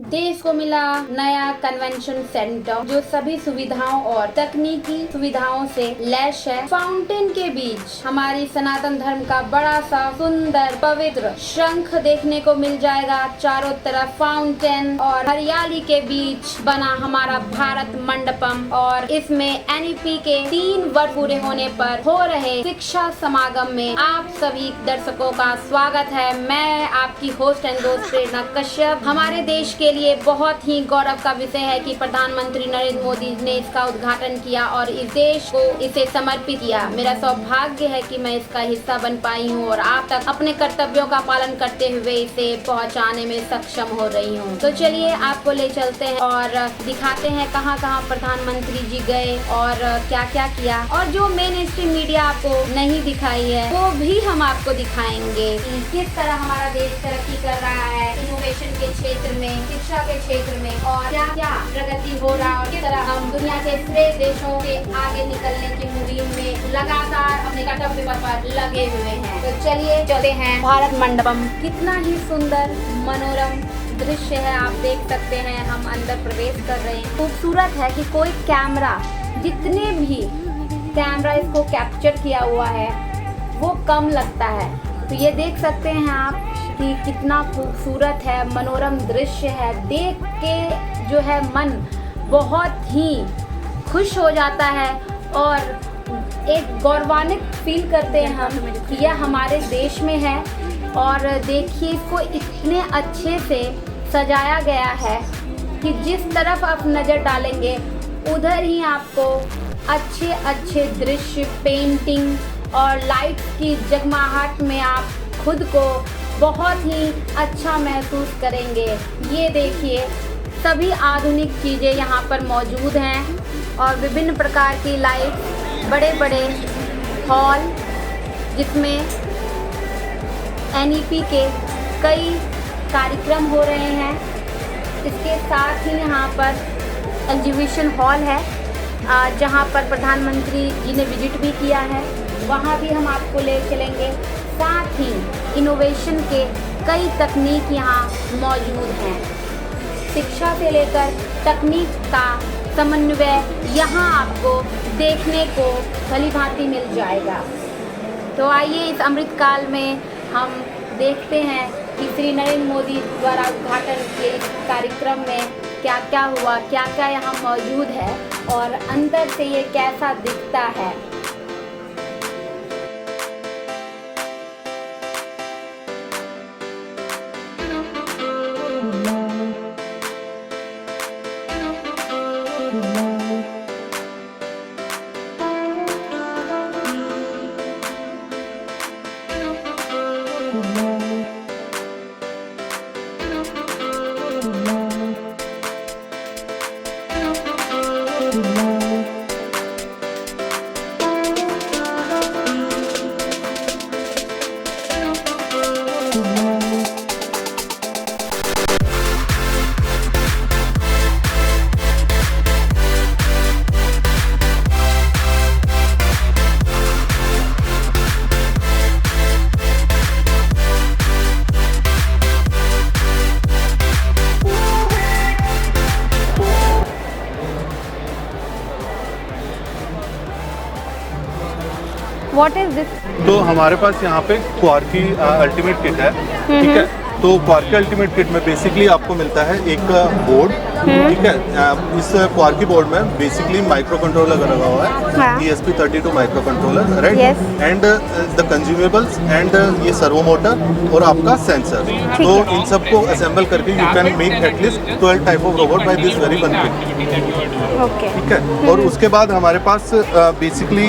देश को मिला नया कन्वेंशन सेंटर जो सभी सुविधाओं और तकनीकी सुविधाओं से लैस है। फाउंटेन के बीच हमारी सनातन धर्म का बड़ा सा सुंदर पवित्र शंख देखने को मिल जाएगा। चारों तरफ फाउंटेन और हरियाली के बीच बना हमारा भारत मंडपम और इसमें एनईपी के 3 वर्ष पूरे होने पर हो रहे शिक्षा समागम में आप सभी दर्शकों का स्वागत है। मैं आपकी होस्ट एंड दोस्त प्रेरणा कश्यप। हमारे देश के लिए बहुत ही गौरव का विषय है कि प्रधानमंत्री नरेंद्र मोदी ने इसका उद्घाटन किया और इस देश को इसे समर्पित किया। मेरा सौभाग्य है कि मैं इसका हिस्सा बन पाई हूँ और आप तक अपने कर्तव्यों का पालन करते हुए इसे पहुँचाने में सक्षम हो रही हूँ। तो चलिए आपको ले चलते हैं और दिखाते हैं कहाँ कहाँ प्रधानमंत्री जी गए और क्या क्या किया, और जो मेन स्ट्रीम मीडिया आपको नहीं दिखाई है वो भी हम आपको दिखाएंगे कि किस तरह हमारा देश तरक्की कर रहा है इनोवेशन के क्षेत्र में, शिक्षा के क्षेत्र में, और क्या क्या प्रगति हो रहा है और किस तरह हम दुनिया के श्रेष्ठ देशों के आगे निकलने की मुहिम में लगातार अपने कर्तव्य पर लगे हुए हैं। तो चलिए चलते हैं भारत मंडपम। कितना ही सुंदर मनोरम दृश्य है, आप देख सकते हैं। हम अंदर प्रवेश कर रहे हैं। खूबसूरत है कि कोई कैमरा, जितने भी कैमरा इसको कैप्चर किया हुआ है वो कम लगता है। तो ये देख सकते हैं आप कि कितना खूबसूरत है, मनोरम दृश्य है। देख के जो है मन बहुत ही खुश हो जाता है और एक गौरवान्वित फील करते हैं हम कि यह हमारे देश में है। और देखिए इसको इतने अच्छे से सजाया गया है कि जिस तरफ आप नज़र डालेंगे उधर ही आपको अच्छे अच्छे दृश्य, पेंटिंग और लाइट की जगमगाहट में आप खुद को बहुत ही अच्छा महसूस करेंगे। ये देखिए सभी आधुनिक चीज़ें यहाँ पर मौजूद हैं और विभिन्न प्रकार की लाइट, बड़े बड़े हॉल जिसमें एनईपी के कई कार्यक्रम हो रहे हैं। इसके साथ ही यहाँ पर एग्जीबिशन हॉल है जहाँ पर प्रधानमंत्री जी ने विजिट भी किया है, वहाँ भी हम आपको ले चलेंगे। साथ ही इनोवेशन के कई तकनीक यहाँ मौजूद हैं। शिक्षा से लेकर तकनीक का समन्वय यहाँ आपको देखने को भली भांति मिल जाएगा। तो आइए इस अमृतकाल में हम देखते हैं कि श्री नरेंद्र मोदी द्वारा उद्घाटन किए इस कार्यक्रम में क्या क्या हुआ, क्या क्या यहाँ मौजूद है और अंदर से ये कैसा दिखता है। What is this? तो हमारे पास यहाँ पे क्वार्की अल्टीमेट किट है, ठीक है। तो क्वार्की अल्टीमेट किट में बेसिकली आपको मिलता है एक बोर्ड, ठीक है। इस क्वार्की बोर्ड में बेसिकली माइक्रो कंट्रोलर लगा हुआ है, ESP32 micro controller, right, and the consumables and ये सर्वो मोटर और आपका सेंसर। तो इन सबको असेंबल करके you can make at least 12 type of robot by this very one kit, ठीक है। और उसके बाद हमारे पास बेसिकली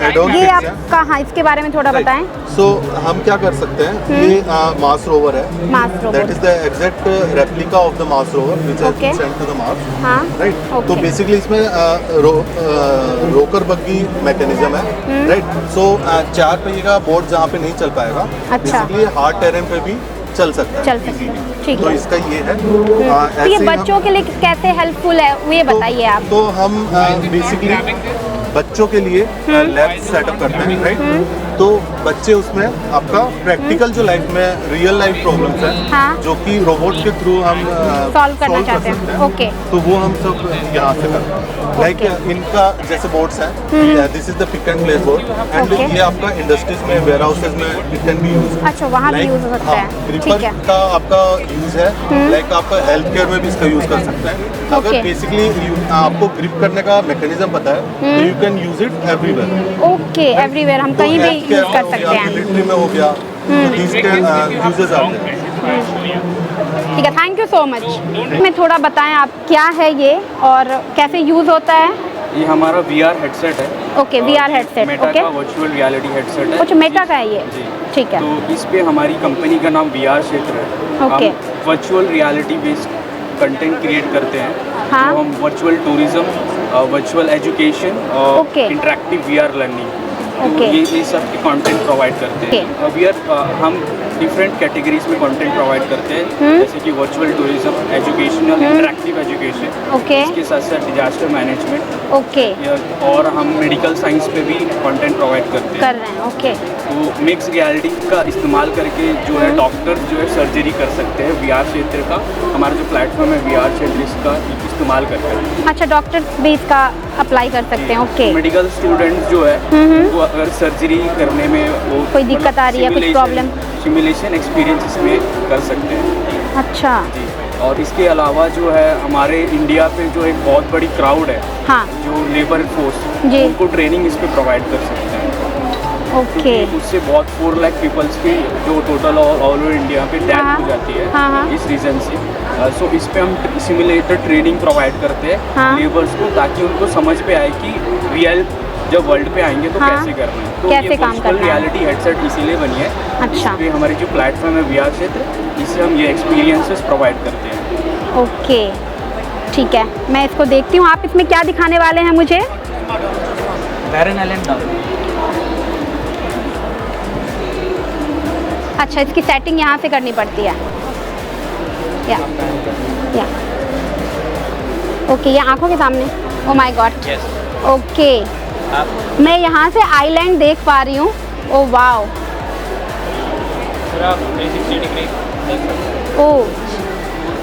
एड ऑन ये आप कहाँ, इसके बारे में थोड़ा बताएं। सो हम क्या कर सकते हैं, ये मार्स रोवर है, that is the exact replica of the Mars rover which has been sent to the Mars, right. तो बेसिकली इसमें रोकर बग्गी मैकेनिज्म है, राइट। सो 4 पहिए का बोर्ड जहाँ पे नहीं चल पाएगा, बेसिकली हार्ड टेरेन पे भी चल सकता है, ठीक तो है। इसका ये है। तो ये बच्चों के लिए कैसे हेल्पफुल है वो ये बताइए आप। तो हम बेसिकली बच्चों के लिए लैब सेटअप करते हैं, राइट। तो बच्चे उसमें आपका प्रैक्टिकल जो लाइफ में रियल लाइफ प्रॉब्लम्स हैं, हाँ। जो कि रोबोट के थ्रू हम सॉल्व करना कर चाहते हैं। सकते हैं। ओके। तो वो हम सब यहाँ से करते हैं। लाइक इनका जैसे बोर्ड्स हैं, this is the pick and place board and Okay. ये आपका इंडस्ट्रीज में वेयर हाउसेज में इट कैन बी यूज। अच्छा, वहाँ भी यूज हो सकता है। ठीक ग्रिपर है। का आपका यूज है, लाइक आप हेल्थ केयर में भी इसका यूज कर सकते हैं। अगर Okay. बेसिकली आपको ग्रिप करने का मैकेनिज्म पता है तो you can use it everywhere. Okay, everywhere हम कहीं भी यूज कर सकते हैं। मिलिट्री में हो गया, तो these के यूजेस आते हैं। ठीक है, थैंक यू सो मच। में थोड़ा बताएं आप क्या है ये और कैसे यूज होता है। ये हमारा VR हेडसेट है। Okay, VR headset. Meta okay, का वर्चुअल रियलिटी हेडसेट है। कुछ मेटा का है ये। जी। ठीक है। तो इस पे हमारी कंपनी का नाम VR क्षेत्र है। ओके। हम virtual reality based content create करते हैं। हाँ। तो हम वर्चुअल टूरिज्म, वर्चुअल एजुकेशन और okay. Interactive VR learning, okay. ये सब के कंटेंट प्रोवाइड करते हैं। ओके। और VR हम डिफरेंट कैटेगरीज में कंटेंट प्रोवाइड करते हैं, जैसे कि virtual tourism, educational, interactive education, okay. इसके साथ साथ डिजास्टर मैनेजमेंट, ओके, और हम मेडिकल साइंस पे भी कंटेंट प्रोवाइड करते हैं। कर रहे हैं। ओके, तो मिक्स रियलिटी का इस्तेमाल करके जो है डॉक्टर जो है सर्जरी कर सकते हैं। VR क्षेत्र का हमारा जो प्लेटफॉर्म है VR क्षेत्र, इसका इस्तेमाल करते हैं। अच्छा, डॉक्टर्स भी इसका अप्लाई कर सकते हैं। ओके। मेडिकल स्टूडेंट्स जो है वो अगर सर्जरी करने में वो कोई दिक्कत आ रही है, कुछ प्रॉब्लम? सिमुलेशन एक्सपीरियंस इसमें कर सकते हैं। अच्छा। जी। और इसके अलावा जो है हमारे इंडिया पे जो एक बहुत बड़ी क्राउड है, हाँ। जो लेबर फोर्स, जी। उनको ट्रेनिंग इस पे प्रोवाइड कर सकते हैं। ओके। उससे बहुत 4 लाख पीपल्स की जो टोटल ऑल ओवर इंडिया पे डेथ हाँ। हो जाती है, हाँ, हाँ। इस रीज़न से। सो इस पे हम सिमुलेटर ट्रेनिंग प्रोवाइड करते हैं हाँ। लेबर्स को, ताकि उनको समझ पे आए कि रियल जब वर्ल्ड पे आएंगे तो हाँ। कैसे करना है। तो कैसे ये काम वर्चुअल करना है। रियलिटी हेडसेट इसीलिए बनी है। अच्छा। इस पे हमारी जो प्लेटफॉर्म है VR क्षेत्र, इससे हम ये एक्सपीरियंसेस प्रोवाइड करते हैं। ओके, ठीक है, मैं इसको देखती हूँ। आप इसमें क्या दिखाने वाले हैं मुझे? बैरन एलन डाउन। अच्छा, इसकी सेटिंग यहाँ से करनी पड़ती है। या ओके, ये आंखों के सामने। Oh my God. Yes. Okay, मैं यहाँ से आइलैंड देख पा रही हूँ। Oh wow. ओ,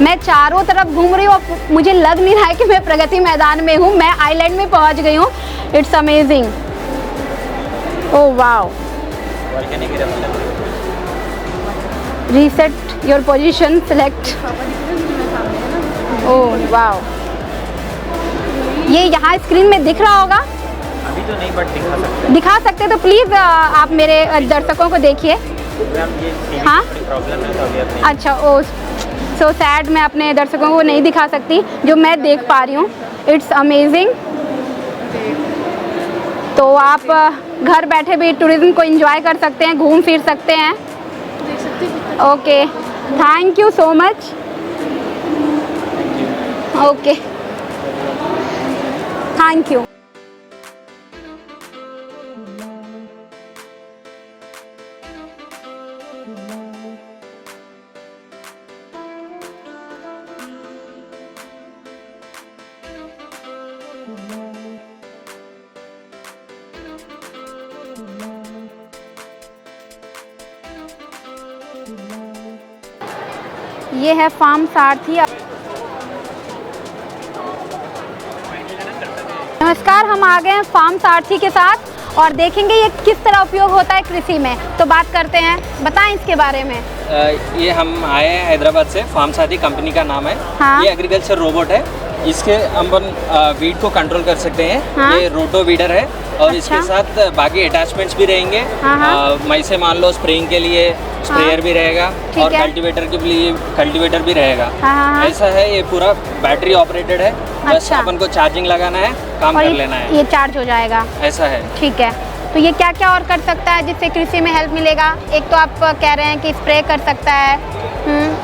मैं चारों तरफ घूम रही हूँ, मुझे लग नहीं रहा है कि मैं प्रगति मैदान में हूँ, मैं आइलैंड में पहुँच गई हूँ। It's amazing. Oh wow. Reset your position, select. Oh wow, ये यहाँ स्क्रीन में दिख रहा होगा? अभी तो नहीं, बट दिखा सकते तो प्लीज़ आप मेरे दर्शकों को देखिए। हाँ, प्रॉब्लम है तो अभी अपने अच्छा। ओ सो सैड, मैं अपने दर्शकों को नहीं दिखा सकती जो मैं देख पा रही हूँ। It's amazing. तो आप घर बैठे भी टूरिज्म को एंजॉय कर सकते हैं, घूम फिर सकते हैं। Okay, thank you so much. Okay, thank you. ये है फार्म सारथी। नमस्कार, हम आ गए हैं फार्म सारथी के साथ और देखेंगे ये किस तरह उपयोग होता है कृषि में। तो बात करते हैं, बताएं इसके बारे में। ये हम आए हैं हैदराबाद से, फार्म सारथी कंपनी का नाम है। हाँ। ये एग्रीकल्चर रोबोट है। इसके अपन वीड को कंट्रोल कर सकते हैं। हाँ। ये रोटो वीडर है और अच्छा। इसके साथ बाकी अटैचमेंट्स भी रहेंगे। हाँ। मई से मान लो स्प्रेइंग के लिए स्प्रेयर भी रहेगा ठीक और है। कल्टीवेटर के लिए कल्टीवेटर भी रहेगा। हाँ। ऐसा है, ये पूरा बैटरी ऑपरेटेड है। बस अच्छा। अपन को चार्जिंग लगाना है, काम और कर लेना है। ये चार्ज हो जाएगा। ऐसा है। ठीक है, तो ये क्या क्या और कर सकता है जिससे कृषि में हेल्प मिलेगा? एक तो आप कह रहे हैं कि स्प्रे कर सकता है।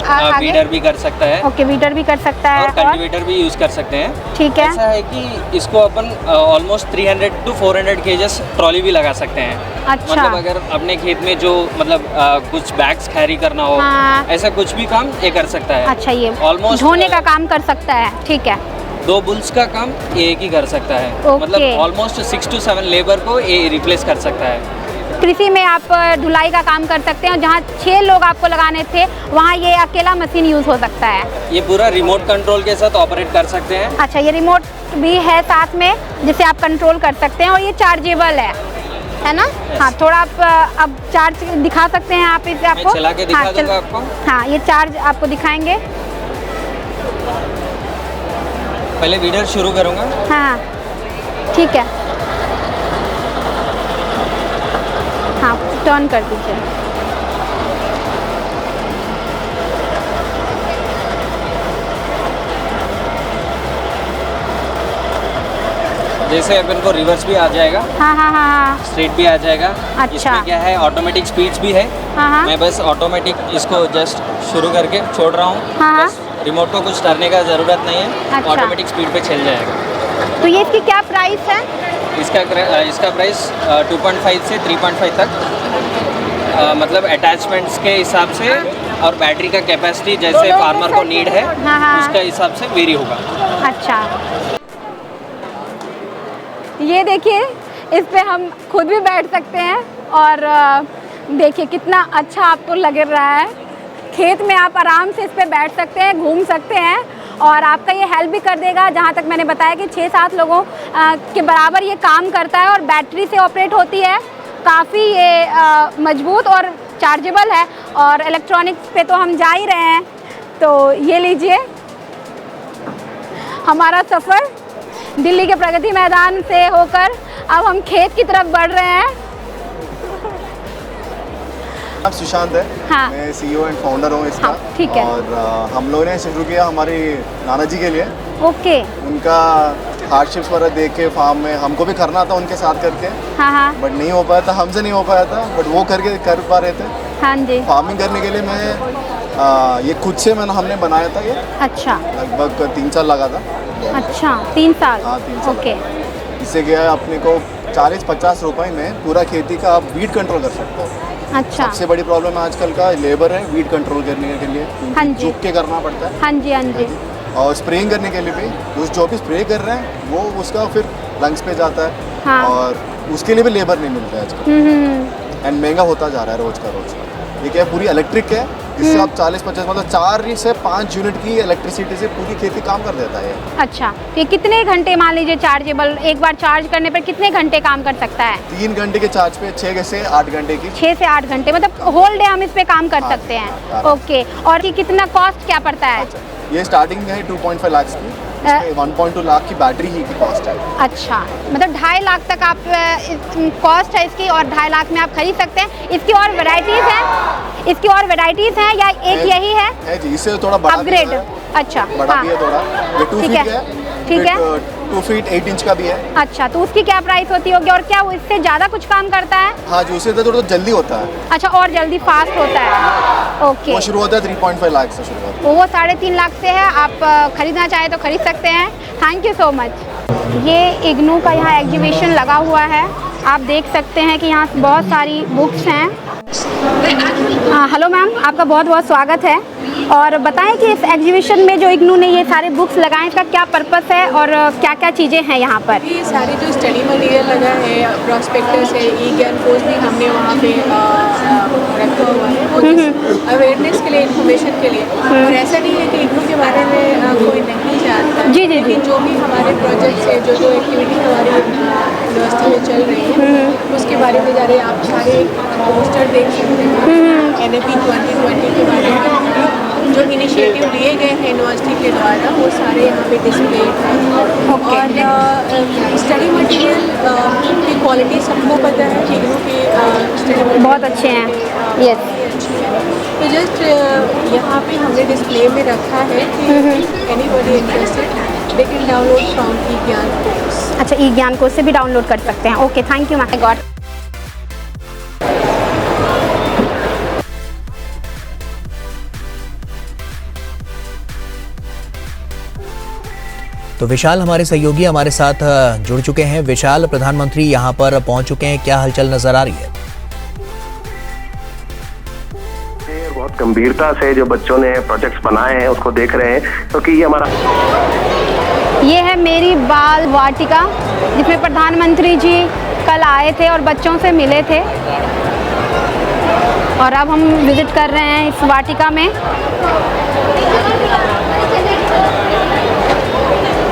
आगे? वीडर भी कर सकता है ओके, वीडर भी कर सकता है और कल्टीवेटर भी यूज़ कर सकते हैं। ठीक है। ऐसा है कि इसको अपन ऑलमोस्ट 300 to 400 केजेस ट्रॉली भी लगा सकते हैं। अच्छा। मतलब अगर अपने खेत में जो मतलब कुछ बैग्स कैरी करना हो, हाँ। ऐसा कुछ भी काम ये कर सकता है। अच्छा, ये Almost, ढोने का काम कर सकता है। ठीक है। 2 बुल्स का काम ये एक ही कर सकता है। ओके। मतलब ऑलमोस्ट 6 to 7 लेबर को ये रिप्लेस कर सकता है। कृषि में आप धुलाई का काम कर सकते हैं। जहाँ 6 लोग आपको लगाने थे वहाँ ये अकेला मशीन यूज़ हो सकता है। ये पूरा रिमोट कंट्रोल के साथ ऑपरेट कर सकते हैं। अच्छा, ये रिमोट भी है साथ में जिसे आप कंट्रोल कर सकते हैं और ये चार्जेबल है ना? हाँ, थोड़ा आप अब चार्ज दिखा सकते हैं आप इसे आपको? मैं चला के दिखा दूंगा आपको। हाँ, ये चार्ज आपको दिखाएंगे। पहले वीडियो शुरू करूँगा। हाँ, ठीक है। हाँ, टर्न कर दीजिए। जैसे अपन को रिवर्स भी आ जाएगा, हाँ हाँ हाँ हाँ, स्ट्रेट भी आ जाएगा। अच्छा। इसमें क्या है, ऑटोमेटिक स्पीड्स भी है। हाँ हाँ, मैं बस ऑटोमेटिक इसको जस्ट शुरू करके छोड़ रहा हूँ। हाँ, बस रिमोट को कुछ करने का ज़रूरत नहीं है। अच्छा। ऑटोमेटिक स्पीड पे चल जाएगा। तो ये इसकी क्या प्राइस है? इसका प्राइस 2.5 से 3.5 तक, मतलब अटैचमेंट्स के हिसाब से और बैटरी का कैपेसिटी जैसे फार्मर को नीड है हाँ, हाँ। उसका हिसाब से वेरी होगा। अच्छा, ये देखिए, इस पे हम खुद भी बैठ सकते हैं और देखिए कितना अच्छा आपको लग रहा है। खेत में आप आराम से इस पे बैठ सकते हैं, घूम सकते हैं और आपका ये हेल्प भी कर देगा। जहाँ तक मैंने बताया कि 6-7 लोगों के बराबर ये काम करता है और बैटरी से ऑपरेट होती है। काफ़ी ये मजबूत और चार्जेबल है और इलेक्ट्रॉनिक्स पे तो हम जा ही रहे हैं। तो ये लीजिए, हमारा सफ़र दिल्ली के प्रगति मैदान से होकर अब हम खेत की तरफ बढ़ रहे हैं। नाम सुशांत है। हाँ। मैं CEO एंड फाउंडर हूँ इसका। हाँ, ठीक है। और हम लोगों ने शुरू किया हमारे नाना जी के लिए। ओके। उनका हार्डशिप्स वगैरह देख के फार्म में हमको भी करना था उनके साथ करके, हाँ हाँ बट नहीं हो पाया था, हमसे नहीं हो पाया था, बट वो करके कर पा रहे थे। हाँ जी। फार्मिंग करने के लिए मैं ये खुद से हमने बनाया था। ये अच्छा लगभग 3 साल लगा था। अच्छा, 3 साल। हाँ, 3 साल। ओके। इससे क्या है, अपने को 40-50 रुपए में पूरा खेती का आप वीड कंट्रोल कर सकते हो। अच्छा। सबसे बड़ी प्रॉब्लम आजकल का लेबर है, वीड कंट्रोल करने के लिए हाँ जी। झुक के करना पड़ता है। हाँ जी, हाँ जी। और स्प्रेइंग करने के लिए भी जो भी स्प्रे कर रहे हैं वो उसका फिर लंग्स पे जाता है। हाँ। और उसके लिए भी लेबर नहीं मिलता है आजकल, एंड महंगा होता जा रहा है रोज का रोज। ये क्या है, पूरी इलेक्ट्रिक है, जिससे आप 40-50 मतलब 4 से 5 यूनिट की इलेक्ट्रिसिटी से पूरी खेती काम कर देता है। अच्छा, तो ये कितने घंटे, मान लीजिए चार्जेबल, एक बार चार्ज करने पर कितने घंटे काम कर सकता है? 3 घंटे के चार्ज पे 6 से 8 घंटे की। 6 से 8 घंटे, मतलब होल डे हम इस पे काम कर हाँ, सकते हैं। हाँ। ओके। और ये कितना कॉस्ट क्या पड़ता है? अच्छा, ये स्टार्टिंग है 2.5 लाख की, इसमें 1.2 लाख की बैटरी ही की कॉस्ट है। अच्छा, मतलब 2.5 लाख तक आप कॉस्ट है इसकी और 2.5 लाख में आप खरीद सकते हैं। इसकी और वैरायटीज़ हैं? इसकी और वैरायटीज़ हैं या एक यही है जी, इससे थोड़ा बड़ा अपग्रेड? भी है। अच्छा, बड़ा हाँ। भी है थोड़ा, ये 2 ठीक फीट है, का है। ठीक है। 2 फीट 8 इंच का भी है। अच्छा, तो उसकी क्या प्राइस होती होगी और क्या वो इससे ज़्यादा कुछ काम करता है? हाँ जी, उससे थोड़ा जल्दी होता है। अच्छा, और जल्दी फास्ट होता है। ओके। वो शुरू होता है 3.5 लाख से शुरू होता वो 3.5 लाख से है। आप खरीदना चाहें तो खरीद सकते हैं। Thank you so much. ये इग्नू का यहाँ एग्जीबिशन लगा हुआ है। आप देख सकते हैं कि यहाँ बहुत सारी बुक्स हैं। हेलो मैम, आपका बहुत बहुत स्वागत है। और बताएं कि इस एग्जीबिशन में जो इग्नू ने ये सारे बुक्स लगाए, इसका क्या पर्पस है और क्या क्या चीज़ें हैं यहाँ पर? ये सारे जो स्टडी मटेरियल लगा है, प्रॉस्पेक्टस है, ई-ज्ञान कोर्स भी हमने वहाँ पे रखा हुआ है, वो अवेयरनेस के लिए, इन्फॉर्मेशन के लिए। और ऐसा नहीं है कि इग्नू के बारे में कोई नहीं जानता। जी, जी, जी। लेकिन जो भी हमारे प्रोजेक्ट्स है, जो एक्टिविटी हमारी यूनिवर्सिटी में चल रही है, उसके बारे में जा रहे आप सारे पोस्टर देख सकते हैं। NAP 2020 के बारे में जो इनिशिएटिव लिए गए हैं यूनिवर्सिटी के द्वारा, वो सारे यहाँ पे डिस्प्ले हैं। और स्टडी मटेरियल की क्वालिटी सबको पता है, इग्नू की स्टडी मटेरियल बहुत अच्छे हैं। यस। तो जस्ट यहाँ पे हमने डिस्प्ले में रखा है कि anybody interested they can download from eGyan course. अच्छा, ई-ज्ञान कोर्स से भी डाउनलोड कर सकते हैं। Okay, thank you my god. तो विशाल हमारे सहयोगी हमारे साथ जुड़ चुके हैं। विशाल, प्रधानमंत्री यहाँ पर पहुंच चुके हैं, क्या हलचल नजर आ रही है? बहुत गंभीरता से जो बच्चों ने प्रोजेक्ट्स बनाए हैं उसको देख रहे हैं, क्योंकि ये हमारा ये है मेरी बाल वाटिका, जिसमें प्रधानमंत्री जी कल आए थे और बच्चों से मिले थे और अब हम विज़िट कर रहे हैं इस वाटिका में।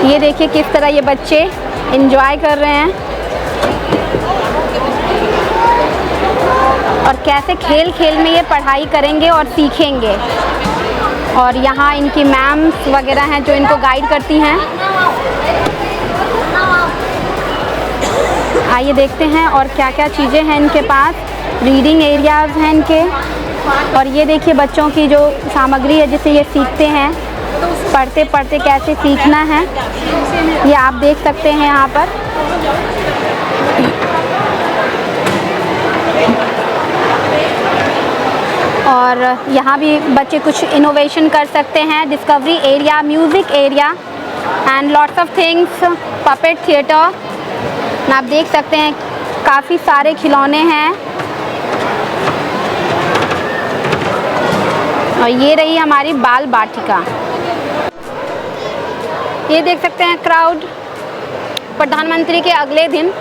ये देखिए किस तरह ये बच्चे एंजॉय कर रहे हैं और कैसे खेल खेल में ये पढ़ाई करेंगे और सीखेंगे। और यहाँ इनकी मैम्स वगैरह हैं जो इनको गाइड करती हैं। आइए देखते हैं और क्या क्या चीज़ें हैं इनके पास। रीडिंग एरियाज़ हैं इनके, और ये देखिए बच्चों की जो सामग्री है जिसे ये सीखते हैं, पढ़ते पढ़ते कैसे सीखना है ये आप देख सकते हैं यहाँ पर। और यहाँ भी बच्चे कुछ इनोवेशन कर सकते हैं। Discovery area, music area and lots of things, puppet theatre. आप देख सकते हैं काफ़ी सारे खिलौने हैं। और ये रही हमारी बाल वाटिका। ये देख सकते हैं क्राउड। प्रधानमंत्री के अगले दिन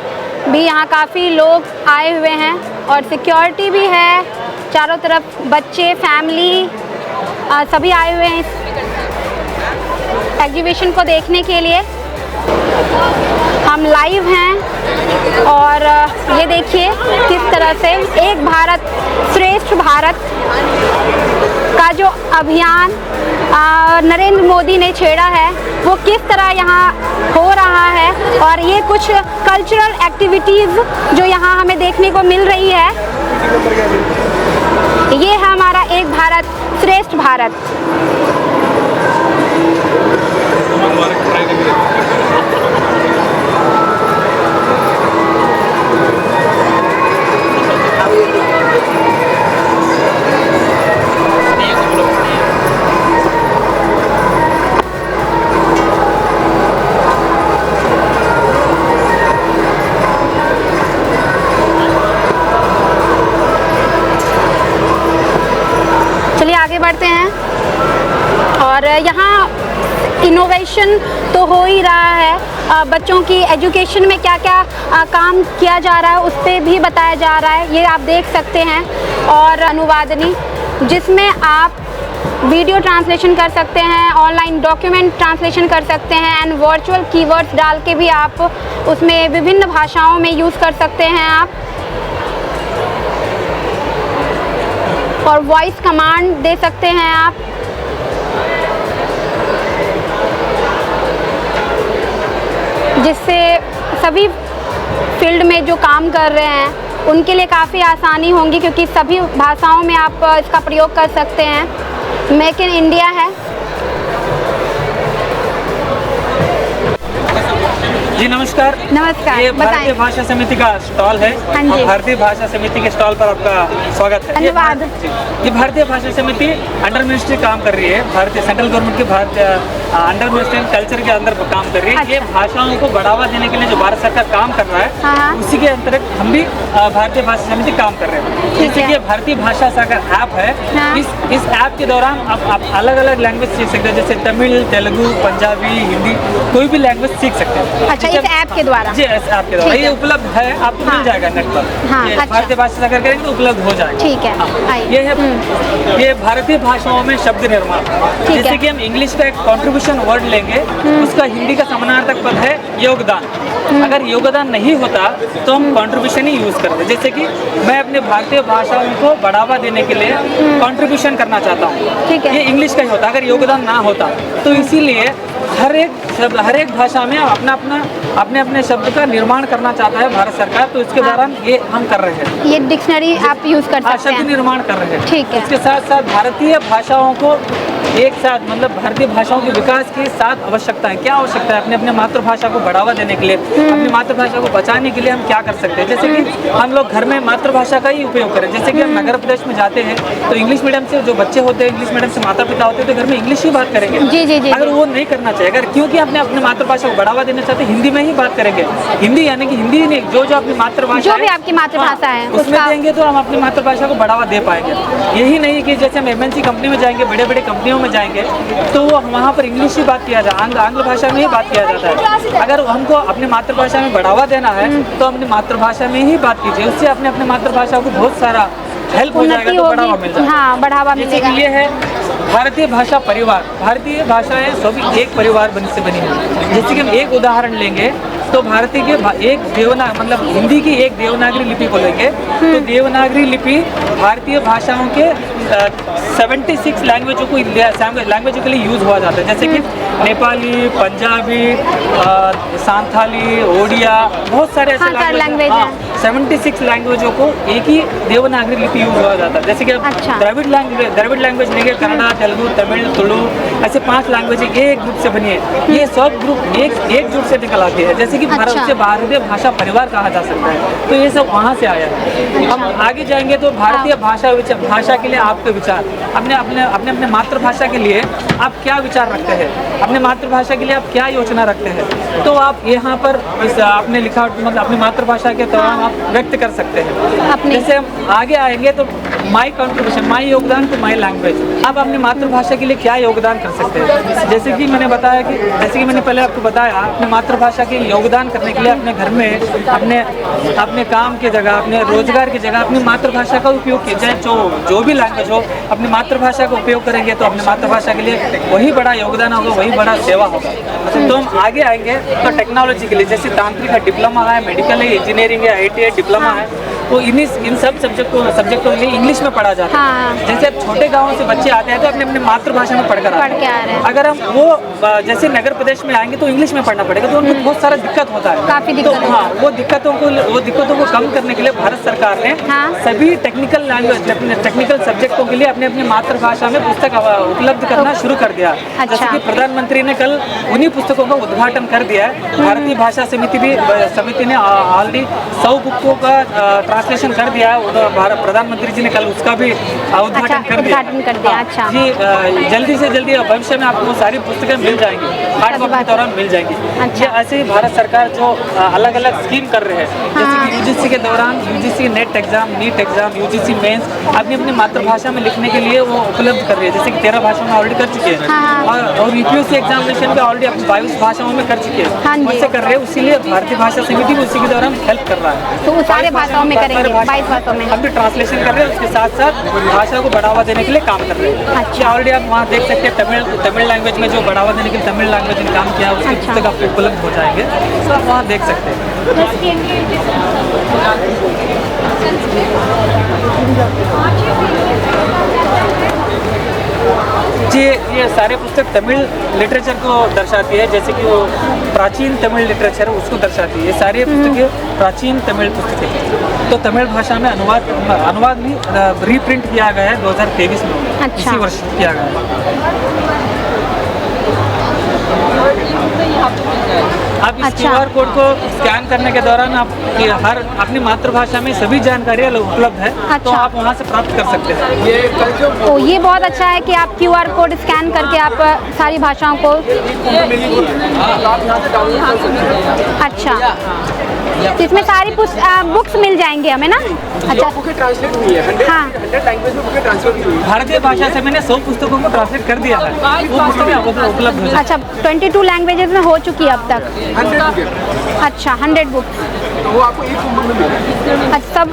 भी यहाँ काफ़ी लोग आए हुए हैं और सिक्योरिटी भी है चारों तरफ। बच्चे, फैमिली सभी आए हुए हैं इस एग्जीबिशन को देखने के लिए। हम लाइव हैं और ये देखिए किस तरह से एक भारत श्रेष्ठ भारत का जो अभियान नरेंद्र मोदी ने छेड़ा है वो किस तरह यहाँ हो रहा है। और ये कुछ कल्चरल एक्टिविटीज़ जो यहाँ हमें देखने को मिल रही है, ये है हमारा एक भारत श्रेष्ठ भारत। आगे बढ़ते हैं और यहाँ इनोवेशन तो हो ही रहा है। बच्चों की एजुकेशन में क्या क्या काम किया जा रहा है उस पर भी बताया जा रहा है, ये आप देख सकते हैं। और अनुवादनी जिसमें आप वीडियो ट्रांसलेशन कर सकते हैं, ऑनलाइन डॉक्यूमेंट ट्रांसलेशन कर सकते हैं एंड वर्चुअल कीवर्ड्स डाल के भी आप उसमें विभिन्न भाषाओं में यूज़ कर सकते हैं आप। और वॉइस कमांड दे सकते हैं आप। जिससे सभी फील्ड में जो काम कर रहे हैं उनके लिए काफ़ी आसानी होंगी, क्योंकि सभी भाषाओं में आप इसका प्रयोग कर सकते हैं। मेक इन इंडिया है। जी नमस्कार। नमस्कार, ये भारतीय बताएं। भाषा समिति का स्टॉल है। हाँ जी। भारतीय भाषा समिति के स्टॉल पर आपका स्वागत है। धन्यवाद। ये भारतीय भाषा समिति अंडर मिनिस्ट्री काम कर रही है, भारतीय सेंट्रल गवर्नमेंट के भारतीय अंडर मिनिस्ट्री कल्चर के अंदर काम कर रही है। ये भाषाओं को बढ़ावा देने के लिए जो भारत सरकार काम कर रहा है, हाँ। उसी के अंतर्गत हम भी भारतीय भाषा समिति काम कर रहे हैं। जैसे कि भारतीय भाषा सागर ऐप है, हाँ। इस ऐप के दौरान आप अलग अलग लैंग्वेज सीख सकते हैं, जैसे तमिल, तेलुगु, पंजाबी, हिंदी, कोई भी लैंग्वेज सीख सकते हैं। अच्छा, इस ऐप के द्वारा? जी, इस ऐप के द्वारा ये उपलब्ध है, आपको मिल जाएगा नेट पर। हाँ, ये अच्छा। भारतीय भाषा सागर करेंगे तो उपलब्ध हो जाएगा। ठीक है। हाँ। ये है ये भारतीय भाषाओं में शब्द निर्माण। जैसे कि हम इंग्लिश का एक कॉन्ट्रीब्यूशन वर्ड लेंगे, उसका हिंदी का समानार्थक पद है योगदान। अगर योगदान नहीं होता तो हम कंट्रीब्यूशन ही यूज़ करते हैं। जैसे कि मैं अपने भारतीय भाषाओं को बढ़ावा देने के लिए कंट्रीब्यूशन करना चाहता हूँ, ठीक है। ये इंग्लिश का ही होता अगर योगदान ना होता। तो इसीलिए हर एक भाषा में अपने अपने शब्द का निर्माण करना चाहता है भारत सरकार, तो इसके दौरान ये हम कर रहे हैं। ये डिक्शनरी आप यूज़ कर सकते शब्द हैं। निर्माण कर रहे हैं। ठीक है। इसके साथ साथ भारतीय भाषाओं को एक साथ, मतलब भारतीय भाषाओं के विकास के साथ आवश्यकता है। क्या आवश्यकता है? अपने मातृभाषा को बढ़ावा देने के लिए, अपनी मातृभाषा को बचाने के लिए हम क्या कर सकते हैं? जैसे कि हम लोग घर में मातृभाषा का ही उपयोग करें। जैसे कि हम नगर प्रदेश में जाते हैं तो इंग्लिश मीडियम से जो बच्चे होते हैं, इंग्लिश मीडियम से माता पिता होते हैं, तो घर में इंग्लिश ही बात करेंगे। जी जी जी। अगर वो नहीं करना चाहिए, अगर क्योंकि अपने मातृभाषा को बढ़ावा देना चाहते हैं, हिंदी में ही बात करेंगे। हिंदी यानी कि हिंदी नहीं, जो अपनी मातृभाषा जो भी आपकी मातृभाषा है उसमें देंगे तो हम अपनी मातृभाषा को बढ़ावा दे पाएंगे। यही नहीं कि जैसे हम MNC कंपनी में जाएंगे, बड़े बड़े कंपनियों में जाएंगे तो वो वहाँ पर इंग्लिश ही बात किया जाता है, आंग्ल भाषा में ही बात किया जाता है। अगर हमको अपनी मातृभाषा में बढ़ावा देना है तो अपनी मातृभाषा में ही बात कीजिए, उससे अपने अपने मातृभाषा को बहुत सारा हेल्प हो जाएगा, तो बढ़ावा मिल जाएगा। हाँ, बढ़ावा जैसे मिलेगा। कि ये है भारतीय भाषा परिवार, भारतीय भाषाएं सभी एक परिवार से बनी है। जैसे कि हम एक उदाहरण लेंगे तो भारतीय के एक मतलब हिंदी की एक देवनागरी लिपि को लेंगे तो देवनागरी लिपि भारतीय भाषाओं के 76 लैंग्वेजों के लिए यूज़ हुआ जाता है। जैसे कि नेपाली, पंजाबी, सांथाली, ओडिया, बहुत सारे ऐसे लैंग्वेज हैं। 76 लैंग्वेजों को एक ही देवनागरी लिपि यूज हुआ जाता है। जैसे कि द्रविड़ लैंग्वेज लेंगे, कन्नड़ा, तेलुगु, तमिल, तुलु, ऐसे 5 लैंग्वेज एक ग्रुप से बनी है। ये सब ग्रुप एकजुट से निकल आती है, जैसे कि भारत से भारतीय भाषा परिवार कहा जा सकता है। तो ये सब वहाँ से आया है। हम आगे जाएंगे तो भारतीय भाषा के लिए आपके विचार, अपने मातृभाषा के लिए आप क्या विचार रखते हैं, अपने मातृभाषा के लिए आप क्या योजना रखते हैं, तो आप यहाँ पर आपने लिखा मतलब अपनी मातृभाषा के दौरान आप व्यक्त कर सकते हैं। जैसे हम आगे आएंगे तो माई कंट्रीब्यूशन, माई योगदान टू माई लैंग्वेज, आप अपनी मातृभाषा के लिए क्या योगदान कर सकते हैं। जैसे कि मैंने बताया कि जैसे कि मैंने पहले आपको बताया, अपने मातृभाषा के योगदान करने के लिए अपने घर में अपने काम की जगह, अपने रोजगार की जगह अपनी मातृभाषा का उपयोग किया जाए। जो भी लैंग्वेज हो अपनी मातृभाषा का उपयोग करेंगे तो अपनी मातृभाषा के लिए वही बड़ा योगदान होगा, वही बड़ा सेवा होगा। तो हम आगे आएंगे तो टेक्नोलॉजी के लिए जैसे तांत्रिक है, डिप्लोमा है, मेडिकल है, इंजीनियरिंग है, ITI डिप्लोमा है, तो इन सब सब्जेक्टों के लिए इंग्लिश में पढ़ा जाता है। जैसे छोटे गाँव से बच्चे आते हैं तो अपने मातृभाषा में पढ़ के आ रहे हैं। अगर हम वो जैसे नगर प्रदेश में आएंगे तो इंग्लिश में पढ़ना पड़ेगा, तो उनको बहुत सारा दिक्कत होता है। काफी दिक्कत तो हाँ, वो दिक्कतों को कम करने के लिए भारत सरकार ने सभी टेक्निकल सब्जेक्टों के लिए अपनी मातृभाषा में पुस्तक उपलब्ध करना शुरू कर दिया। जैसे कि प्रधानमंत्री ने कल उन्हीं पुस्तकों का उद्घाटन कर दिया है। भारतीय भाषा समिति ने ऑलरेडी 100 बुकों का ट्रांसलेशन कर दिया है। प्रधानमंत्री जी ने कल उसका भी उद्घाटन कर दिया। अच्छा जी, जल्दी से जल्दी भविष्य में आपको सारी पुस्तकें मिल जाएंगी, हार्ड कॉपी के दौरान मिल जाएंगी। अच्छा, ऐसे ही भारत सरकार जो अलग अलग स्कीम कर रहे हैं, जैसे कि UGC के दौरान UGC net exam, NEET exam, UGC mains अपनी मातृभाषा में लिखने के लिए वो उपलब्ध कर रही है। जैसे कि 13 भाषाओं में ऑलरेडी कर चुके हैं और UPSC एग्जामिनेशन भी ऑलरेडी अपनी 22 भाषाओं में कर चुके हैं। वैसे कर रहे हैं, इसीलिए भारतीय भाषा समिति भी उसी के दौरान हेल्प कर रहा है। तो वो सारे भाषाओं में करेंगे, 22 भाषाओं में हम भी ट्रांसलेशन कर रहे हैं, उसके साथ साथ भाषा को बढ़ावा देने के लिए काम कर रहे हैं। अच्छा, ऑलरेडी आप वहाँ देख सकते हैं तमिल लैंग्वेज में जो बढ़ावा देने के लिए तमिल लैंग्वेज में काम किया है, उसकी पुस्तक आपको उपलब्ध हो जाएंगे, तो आप वहाँ देख सकते हैं। जी, ये सारे पुस्तक तमिल लिटरेचर को दर्शाती है, जैसे कि वो प्राचीन तमिल लिटरेचर है उसको दर्शाती है। ये सारे पुस्तकें प्राचीन तमिल पुस्तकें हैं। तो तमिल भाषा में अनुवाद भी रीप्रिंट किया गया है 2023 में। अच्छा। इसी वर्ष किया गया है। आप इस QR कोड को स्कैन करने के दौरान आप अपनी मातृभाषा में सभी जानकारियाँ उपलब्ध है। अच्छा। तो आप वहाँ से प्राप्त कर सकते हैं। तो ये बहुत अच्छा है कि आप QR कोड स्कैन करके आप सारी भाषाओं को। अच्छा, तो इसमें सारी बुक्स मिल जाएंगे हमें ना। अच्छा, ट्रांसलेट हुई है, हाँ, 100 लैंग्वेज में ट्रांसलेट हुई है। भारतीय भाषा से मैंने 100 पुस्तकों को ट्रांसलेट कर दिया है, वो पुस्तकें उपलब्ध हो। अच्छा, 22 लैंग्वेजेस में हो चुकी है अब तक। 100 अच्छा, 100 बुक्स, वो आपको एक बुक में मिलेगा। अच्छा, सब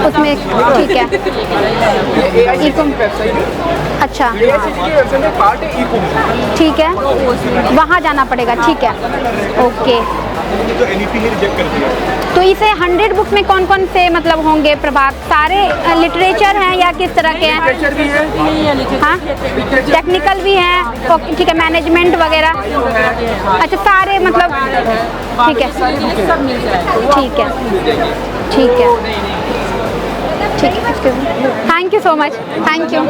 उसमें ठीक है। अच्छा, ठीक है, वहाँ जाना पड़ेगा। ठीक है, ओके। तो NEP ने रिजेक्ट कर दिया। तो इसे 100 बुक्स में कौन कौन से मतलब होंगे प्रभाग? सारे लिटरेचर हैं या किस तरह के हैं? लिटरेचर भी है, हाँ, टेक्निकल भी हैं, ओके, ठीक है, मैनेजमेंट वगैरह। अच्छा, सारे मतलब ठीक है, ठीक है, ठीक है, ठीक है। Thank you so much, thank you.